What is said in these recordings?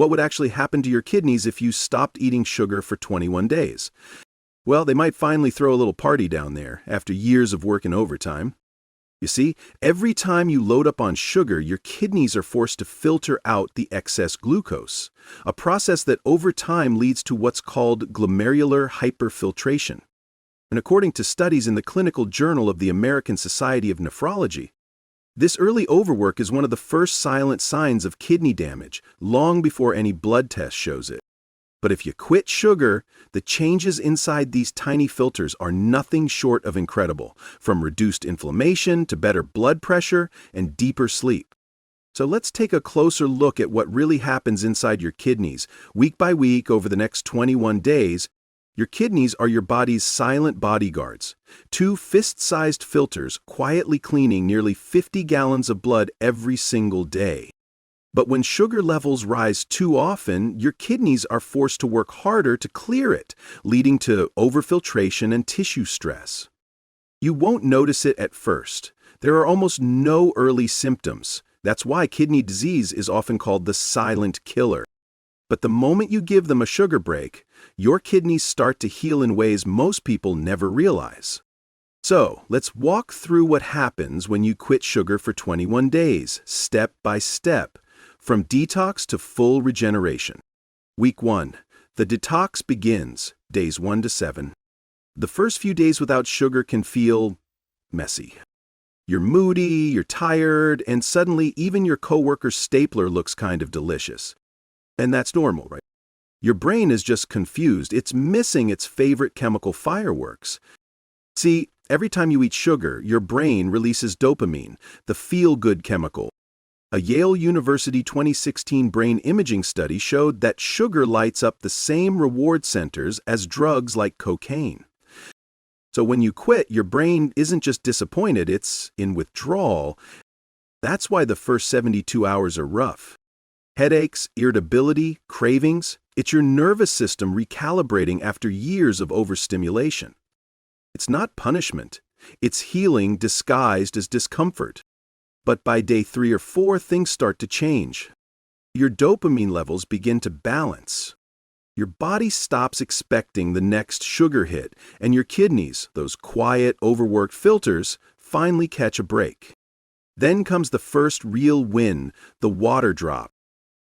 What would actually happen to your kidneys if you stopped eating sugar for 21 days? Well, they might finally throw a little party down there after years of working overtime. You see, every time you load up on sugar, your kidneys are forced to filter out the excess glucose, a process that over time leads to what's called glomerular hyperfiltration. And according to studies in the Clinical Journal of the American Society of Nephrology, this early overwork is one of the first silent signs of kidney damage, long before any blood test shows it. But if you quit sugar, the changes inside these tiny filters are nothing short of incredible, from reduced inflammation to better blood pressure and deeper sleep. So let's take a closer look at what really happens inside your kidneys. Week by week, over the next 21 days, your kidneys are your body's silent bodyguards, two fist-sized filters quietly cleaning nearly 50 gallons of blood every single day. But when sugar levels rise too often, your kidneys are forced to work harder to clear it, leading to overfiltration and tissue stress. You won't notice it at first. There are almost no early symptoms. That's why kidney disease is often called the silent killer. But the moment you give them a sugar break, your kidneys start to heal in ways most people never realize. So, let's walk through what happens when you quit sugar for 21 days, step by step, from detox to full regeneration. Week 1. The detox begins, days 1 to 7. The first few days without sugar can feel messy. You're moody, you're tired, and suddenly even your coworker's stapler looks kind of delicious. And that's normal, right? Your brain is just confused. It's missing its favorite chemical fireworks. See, every time you eat sugar, your brain releases dopamine, the feel-good chemical. A Yale University 2016 brain imaging study showed that sugar lights up the same reward centers as drugs like cocaine. So when you quit, your brain isn't just disappointed, it's in withdrawal. That's why the first 72 hours are rough. Headaches, irritability, cravings, it's your nervous system recalibrating after years of overstimulation. It's not punishment, it's healing disguised as discomfort. But by day 3 or 4, things start to change. Your dopamine levels begin to balance. Your body stops expecting the next sugar hit, and your kidneys, those quiet, overworked filters, finally catch a break. Then comes the first real win, the water drop.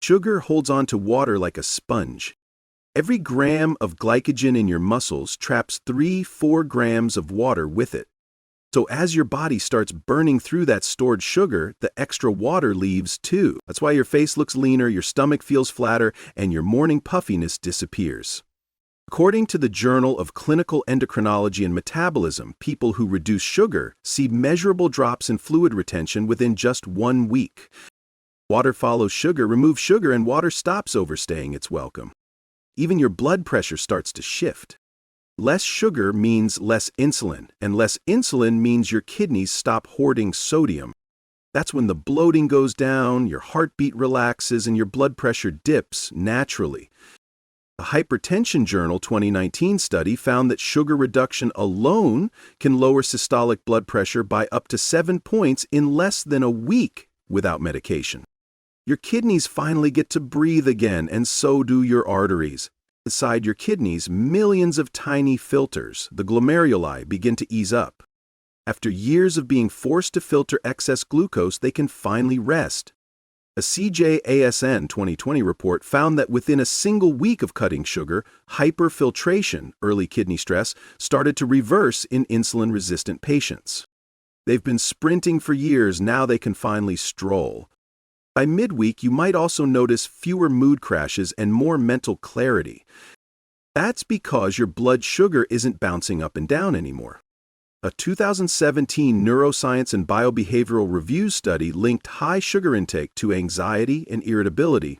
Sugar holds on to water like a sponge. Every gram of glycogen in your muscles traps 3-4 grams of water with it. So as your body starts burning through that stored sugar, the extra water leaves too. That's why your face looks leaner, your stomach feels flatter, and your morning puffiness disappears. According to the Journal of Clinical Endocrinology and Metabolism, people who reduce sugar see measurable drops in fluid retention within just 1 week. Water follows sugar, remove sugar, and water stops overstaying its welcome. Even your blood pressure starts to shift. Less sugar means less insulin, and less insulin means your kidneys stop hoarding sodium. That's when the bloating goes down, your heartbeat relaxes, and your blood pressure dips naturally. A Hypertension Journal 2019 study found that sugar reduction alone can lower systolic blood pressure by up to 7 points in less than a week without medication. Your kidneys finally get to breathe again, and so do your arteries. Inside your kidneys, millions of tiny filters, the glomeruli, begin to ease up. After years of being forced to filter excess glucose, they can finally rest. A CJASN 2020 report found that within a single week of cutting sugar, hyperfiltration, early kidney stress, started to reverse in insulin-resistant patients. They've been sprinting for years, now they can finally stroll. By midweek, you might also notice fewer mood crashes and more mental clarity. That's because your blood sugar isn't bouncing up and down anymore. A 2017 Neuroscience and Biobehavioral Review study linked high sugar intake to anxiety and irritability.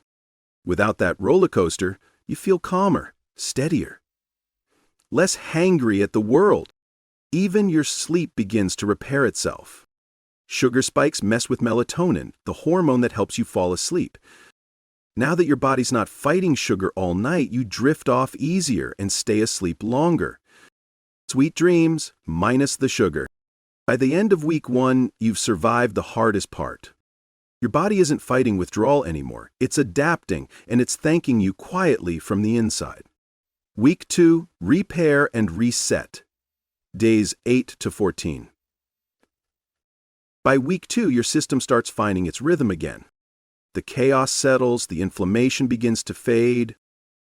Without that roller coaster, you feel calmer, steadier, less hangry at the world. Even your sleep begins to repair itself. Sugar spikes mess with melatonin, the hormone that helps you fall asleep. Now that your body's not fighting sugar all night, you drift off easier and stay asleep longer. Sweet dreams, minus the sugar. By the end of week 1, you've survived the hardest part. Your body isn't fighting withdrawal anymore. It's adapting, and it's thanking you quietly from the inside. Week 2, repair and reset. Days 8 to 14. By week 2, your system starts finding its rhythm again. The chaos settles, the inflammation begins to fade.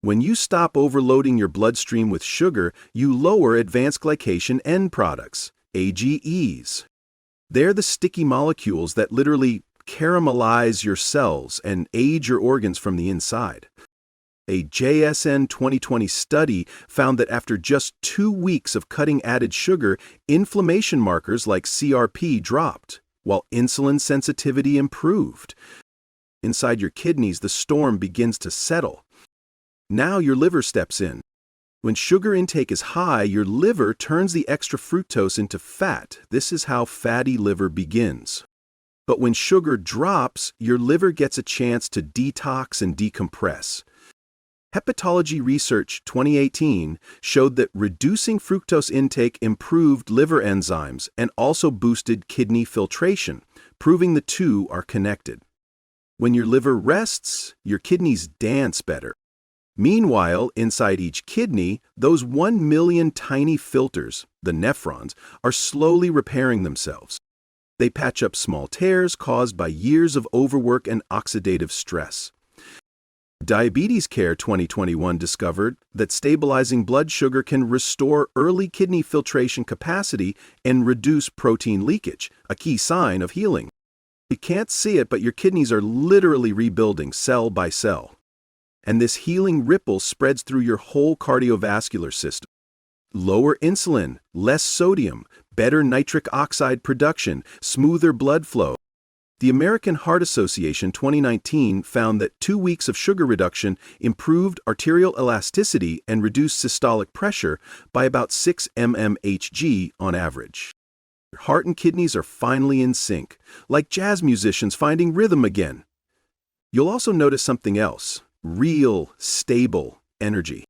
When you stop overloading your bloodstream with sugar, you lower advanced glycation end products, AGEs. They're the sticky molecules that literally caramelize your cells and age your organs from the inside. A CJASN 2020 study found that after just 2 weeks of cutting added sugar, inflammation markers like CRP dropped, while insulin sensitivity improved. Inside your kidneys, the storm begins to settle. Now your liver steps in. When sugar intake is high, your liver turns the extra fructose into fat. This is how fatty liver begins. But when sugar drops, your liver gets a chance to detox and decompress. Hepatology Research 2018 showed that reducing fructose intake improved liver enzymes and also boosted kidney filtration, proving the two are connected. When your liver rests, your kidneys dance better. Meanwhile, inside each kidney, those 1 million tiny filters, the nephrons, are slowly repairing themselves. They patch up small tears caused by years of overwork and oxidative stress. Diabetes Care 2021 discovered that stabilizing blood sugar can restore early kidney filtration capacity and reduce protein leakage, a key sign of healing. You can't see it, but your kidneys are literally rebuilding cell by cell. And this healing ripple spreads through your whole cardiovascular system. Lower insulin, less sodium, better nitric oxide production, smoother blood flow. The American Heart Association 2019 found that 2 weeks of sugar reduction improved arterial elasticity and reduced systolic pressure by about 6 mmHg on average. Your heart and kidneys are finally in sync, like jazz musicians finding rhythm again. You'll also notice something else. Real, stable energy.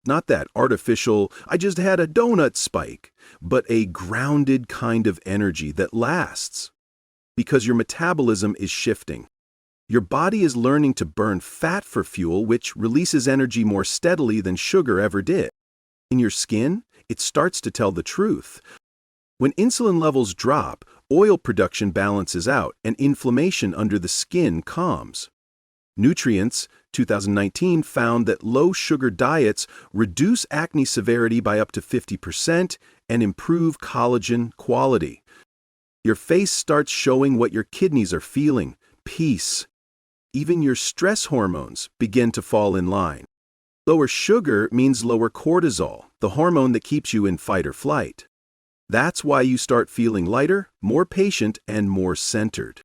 Not that artificial, I just had a donut spike, but a grounded kind of energy that lasts. Because your metabolism is shifting. Your body is learning to burn fat for fuel, which releases energy more steadily than sugar ever did. In your skin, it starts to tell the truth. When insulin levels drop, oil production balances out and inflammation under the skin calms. Nutrients 2019 found that low-sugar diets reduce acne severity by up to 50% and improve collagen quality. Your face starts showing what your kidneys are feeling, peace. Even your stress hormones begin to fall in line. Lower sugar means lower cortisol, the hormone that keeps you in fight or flight. That's why you start feeling lighter, more patient, and more centered.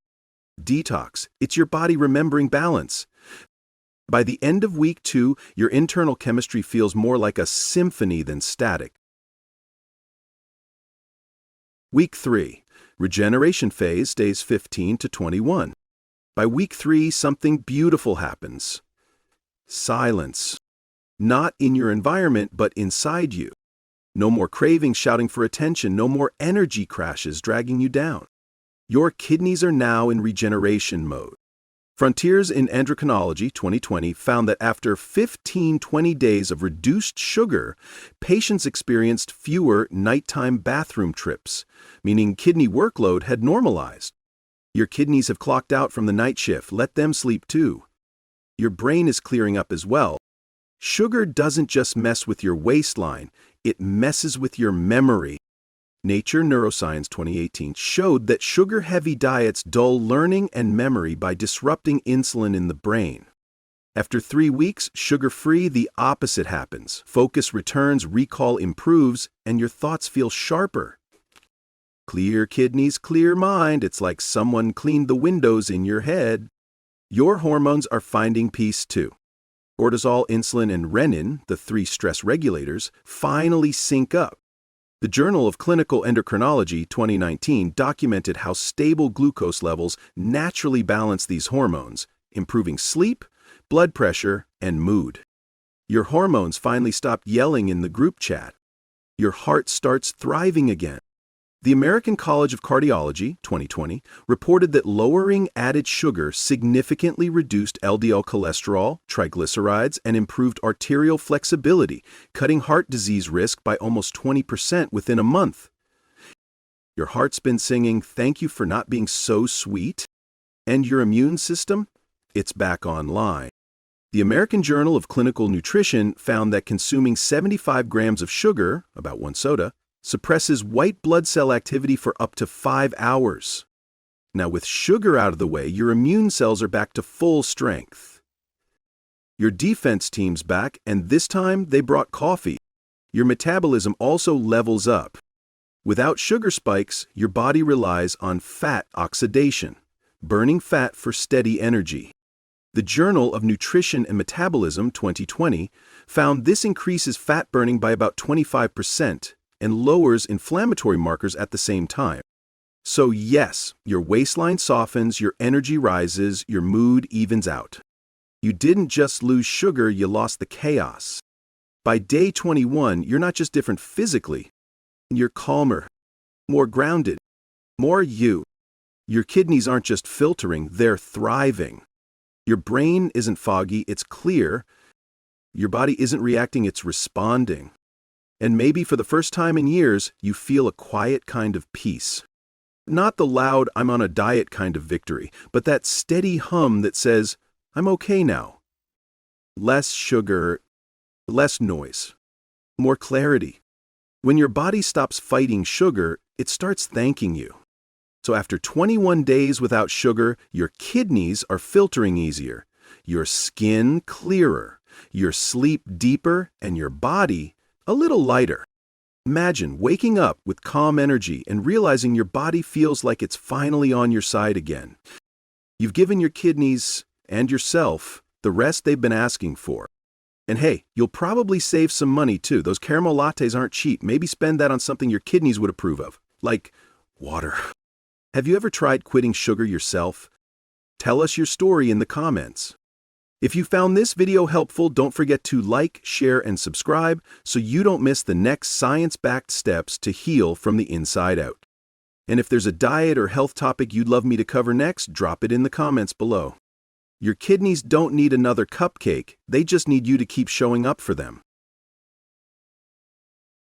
Detox, it's your body remembering balance. By the end of week 2, your internal chemistry feels more like a symphony than static. Week 3, regeneration phase, days 15 to 21. By week 3, something beautiful happens. Silence. Not in your environment, but inside you. No more cravings shouting for attention, no more energy crashes dragging you down. Your kidneys are now in regeneration mode. Frontiers in Endocrinology 2020 found that after 15-20 days of reduced sugar, patients experienced fewer nighttime bathroom trips, meaning kidney workload had normalized. Your kidneys have clocked out from the night shift, let them sleep too. Your brain is clearing up as well. Sugar doesn't just mess with your waistline, it messes with your memory. Nature Neuroscience 2018 showed that sugar-heavy diets dull learning and memory by disrupting insulin in the brain. After 3 weeks, sugar-free, the opposite happens. Focus returns, recall improves, and your thoughts feel sharper. Clear kidneys, clear mind. It's like someone cleaned the windows in your head. Your hormones are finding peace too. Cortisol, insulin, and renin, the 3 stress regulators, finally sync up. The Journal of Clinical Endocrinology 2019 documented how stable glucose levels naturally balance these hormones, improving sleep, blood pressure, and mood. Your hormones finally stop yelling in the group chat. Your heart starts thriving again. The American College of Cardiology, 2020, reported that lowering added sugar significantly reduced LDL cholesterol, triglycerides, and improved arterial flexibility, cutting heart disease risk by almost 20% within a month. Your heart's been singing, "Thank you for not being so sweet." And your immune system? It's back online. The American Journal of Clinical Nutrition found that consuming 75 grams of sugar, about one soda, suppresses white blood cell activity for up to 5 hours. Now, with sugar out of the way, your immune cells are back to full strength. Your defense team's back, and this time they brought coffee. Your metabolism also levels up. Without sugar spikes, your body relies on fat oxidation, burning fat for steady energy. The Journal of Nutrition and Metabolism, 2020, found this increases fat burning by about 25%, and lowers inflammatory markers at the same time. So yes, your waistline softens, your energy rises, your mood evens out. You didn't just lose sugar, you lost the chaos. By day 21, you're not just different physically, you're calmer, more grounded, more you. Your kidneys aren't just filtering, they're thriving. Your brain isn't foggy, it's clear. Your body isn't reacting, it's responding. And maybe for the first time in years, you feel a quiet kind of peace. Not the loud, "I'm on a diet" kind of victory, but that steady hum that says, "I'm okay now." Less sugar, less noise, more clarity. When your body stops fighting sugar, it starts thanking you. So after 21 days without sugar, your kidneys are filtering easier, your skin clearer, your sleep deeper, and your body a little lighter. Imagine waking up with calm energy and realizing your body feels like it's finally on your side again. You've given your kidneys and yourself the rest they've been asking for. And hey, you'll probably save some money too. Those caramel lattes aren't cheap. Maybe spend that on something your kidneys would approve of, like water. Have you ever tried quitting sugar yourself? Tell us your story in the comments. If you found this video helpful, don't forget to like, share, and subscribe so you don't miss the next science-backed steps to heal from the inside out. And if there's a diet or health topic you'd love me to cover next, drop it in the comments below. Your kidneys don't need another cupcake, they just need you to keep showing up for them.